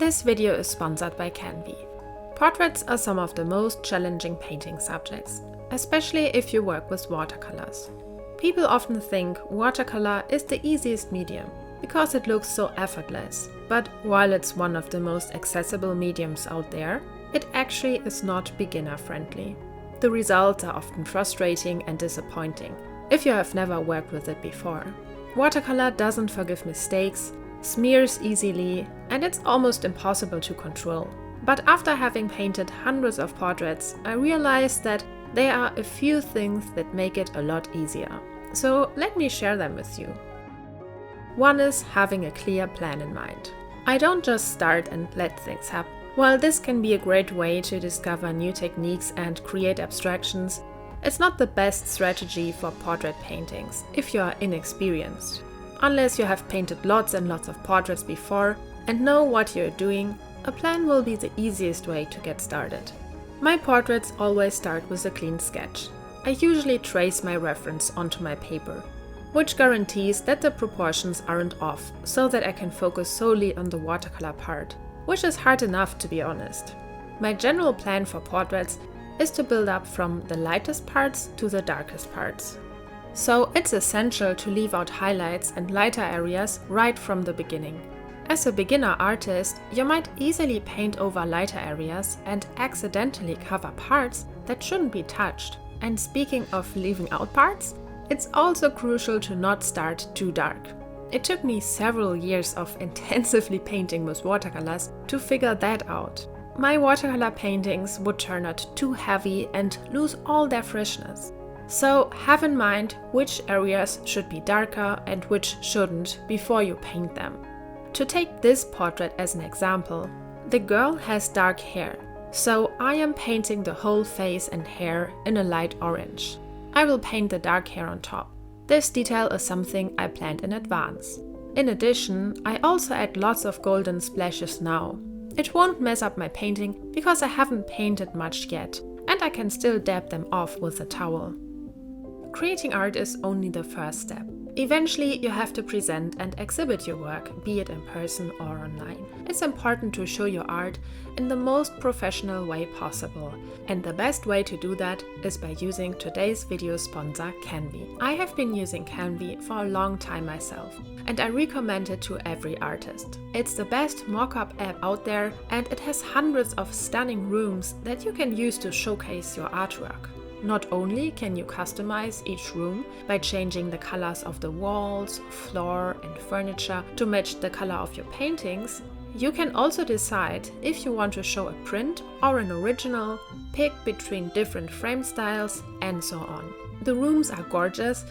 This video is sponsored by Canvie. Portraits are some of the most challenging painting subjects, especially if you work with watercolors. People often think watercolor is the easiest medium because it looks so effortless, but while it's one of the most accessible mediums out there, it actually is not beginner-friendly. The results are often frustrating and disappointing if you have never worked with it before. Watercolor doesn't forgive mistakes, smears easily, and it's almost impossible to control. But after having painted hundreds of portraits, I realized that there are a few things that make it a lot easier. So let me share them with you. One is having a clear plan in mind. I don't just start and let things happen. While this can be a great way to discover new techniques and create abstractions, it's not the best strategy for portrait paintings if you are inexperienced. Unless you have painted lots and lots of portraits before and know what you're doing, a plan will be the easiest way to get started. My portraits always start with a clean sketch. I usually trace my reference onto my paper, which guarantees that the proportions aren't off, so that I can focus solely on the watercolor part, which is hard enough, to be honest. My general plan for portraits is to build up from the lightest parts to the darkest parts. So it's essential to leave out highlights and lighter areas right from the beginning. As a beginner artist, you might easily paint over lighter areas and accidentally cover parts that shouldn't be touched. And speaking of leaving out parts, it's also crucial to not start too dark. It took me several years of intensively painting with watercolors to figure that out. My watercolor paintings would turn out too heavy and lose all their freshness. So have in mind which areas should be darker and which shouldn't before you paint them. To take this portrait as an example, the girl has dark hair, so I am painting the whole face and hair in a light orange. I will paint the dark hair on top. This detail is something I planned in advance. In addition, I also add lots of golden splashes now. It won't mess up my painting because I haven't painted much yet, and I can still dab them off with a towel. Creating art is only the first step. Eventually, you have to present and exhibit your work, be it in person or online. It's important to show your art in the most professional way possible, and the best way to do that is by using today's video sponsor, Canvie. I have been using Canvie for a long time myself, and I recommend it to every artist. It's the best mock-up app out there, and it has hundreds of stunning rooms that you can use to showcase your artwork. Not only can you customize each room by changing the colors of the walls, floor, and furniture to match the color of your paintings, you can also decide if you want to show a print or an original, pick between different frame styles, and so on. The rooms are gorgeous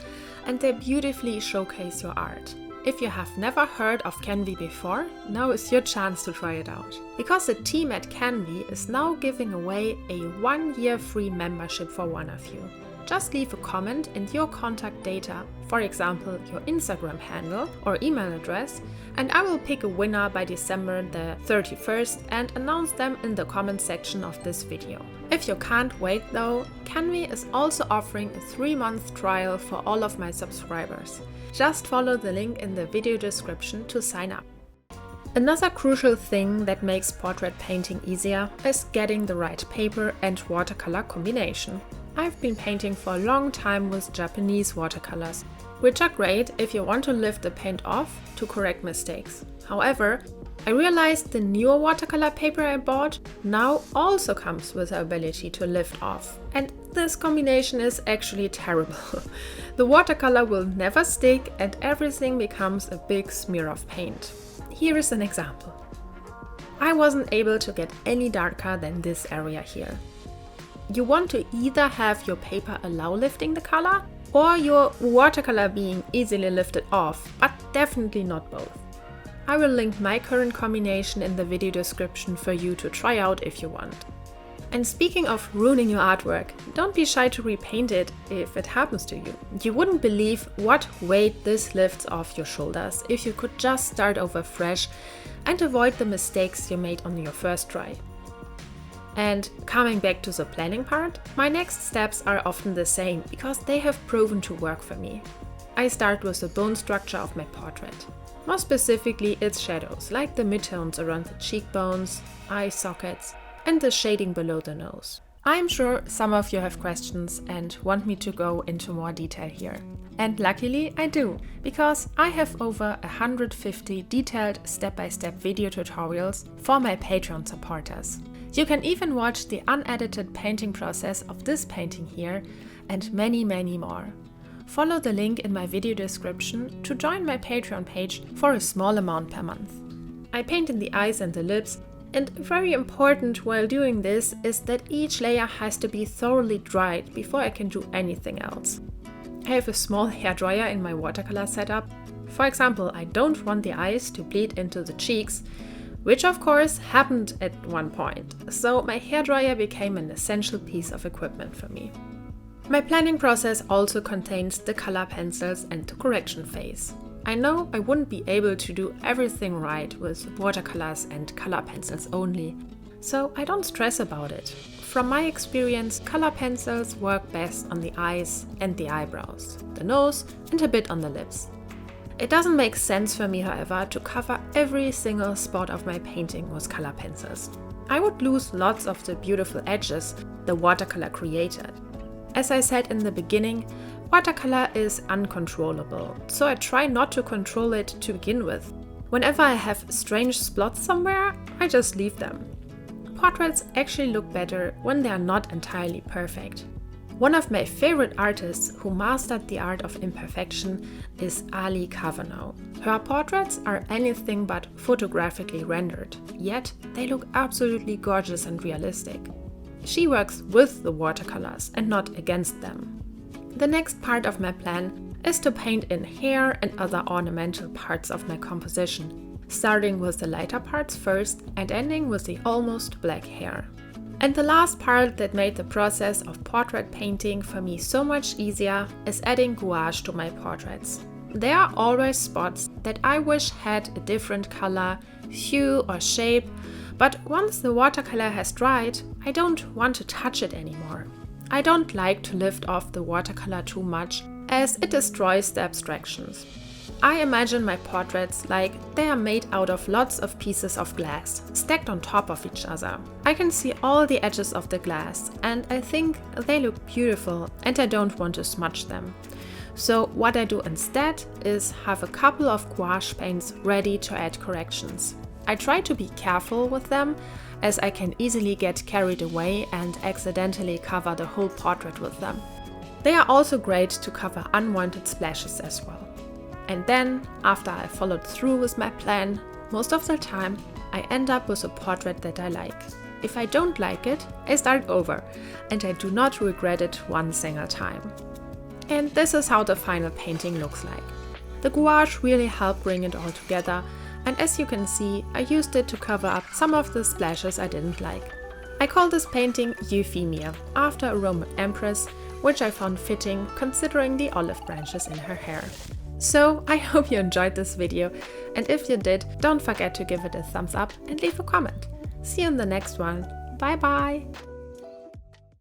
and they beautifully showcase your art. If you have never heard of Canvie before, now is your chance to try it out. Because the team at Canvie is now giving away a 1-year free membership for one of you. Just leave a comment and your contact data, for example your Instagram handle or email address, and I will pick a winner by December the 31st and announce them in the comment section of this video. If you can't wait though, Canvie is also offering a 3-month trial for all of my subscribers. Just follow the link in the video description to sign up. Another crucial thing that makes portrait painting easier is getting the right paper and watercolor combination. I've been painting for a long time with Japanese watercolors, which are great if you want to lift the paint off to correct mistakes. However, I realized the newer watercolor paper I bought now also comes with the ability to lift off. And this combination is actually terrible. The watercolor will never stick and everything becomes a big smear of paint. Here is an example. I wasn't able to get any darker than this area here. You want to either have your paper allow lifting the color or your watercolor being easily lifted off, but definitely not both. I will link my current combination in the video description for you to try out if you want. And speaking of ruining your artwork, don't be shy to repaint it if it happens to you. You wouldn't believe what weight this lifts off your shoulders if you could just start over fresh and avoid the mistakes you made on your first try. And coming back to the planning part, my next steps are often the same because they have proven to work for me. I I start with the bone structure of my portrait. More specifically, its shadows, like the midtones around the cheekbones, eye sockets, and the shading below the nose. I'm sure some of you have questions and want me to go into more detail here. And luckily I do, because I have over 150 detailed step-by-step video tutorials for my Patreon supporters. You can even watch the unedited painting process of this painting here and many more. Follow the link in my video description to join my Patreon page for a small amount per month. I painted the eyes and the lips, and very important while doing this is that each layer has to be thoroughly dried before I can do anything else. I have a small hairdryer in my watercolor setup. For example, I don't want the eyes to bleed into the cheeks, which of course happened at one point, so my hairdryer became an essential piece of equipment for me. My planning process also contains the color pencils and the correction phase. I know I wouldn't be able to do everything right with watercolors and color pencils only, so I don't stress about it. From my experience, color pencils work best on the eyes and the eyebrows, the nose and a bit on the lips. It doesn't make sense for me, however, to cover every single spot of my painting with color pencils. I would lose lots of the beautiful edges the watercolor created. As I said in the beginning, watercolor is uncontrollable, so I try not to control it to begin with. Whenever I have strange spots somewhere, I just leave them. Portraits actually look better when they are not entirely perfect. One of my favorite artists who mastered the art of imperfection is Ali Kavanaugh. Her portraits are anything but photographically rendered, yet they look absolutely gorgeous and realistic. She works with the watercolors and not against them. The next part of my plan is to paint in hair and other ornamental parts of my composition, starting with the lighter parts first and ending with the almost black hair. And the last part that made the process of portrait painting for me so much easier is adding gouache to my portraits. There are always spots that I wish had a different color, hue or shape, but once the watercolor has dried, I don't want to touch it anymore. I don't like to lift off the watercolor too much, as it destroys the abstractions. I imagine my portraits like they are made out of lots of pieces of glass, stacked on top of each other. I can see all the edges of the glass, and I think they look beautiful and I don't want to smudge them. So what I do instead is have a couple of gouache paints ready to add corrections. I try to be careful with them, as I can easily get carried away and accidentally cover the whole portrait with them. They are also great to cover unwanted splashes as well. And then, after I followed through with my plan, most of the time I end up with a portrait that I like. If I don't like it, I start over, and I do not regret it one single time. And this is how the final painting looks like. The gouache really helped bring it all together, and as you can see, I used it to cover up some of the splashes I didn't like. I call this painting Euphemia, after a Roman empress, which I found fitting considering the olive branches in her hair. So I hope you enjoyed this video, and if you did, don't forget to give it a thumbs up and leave a comment. See you in the next one. Bye bye!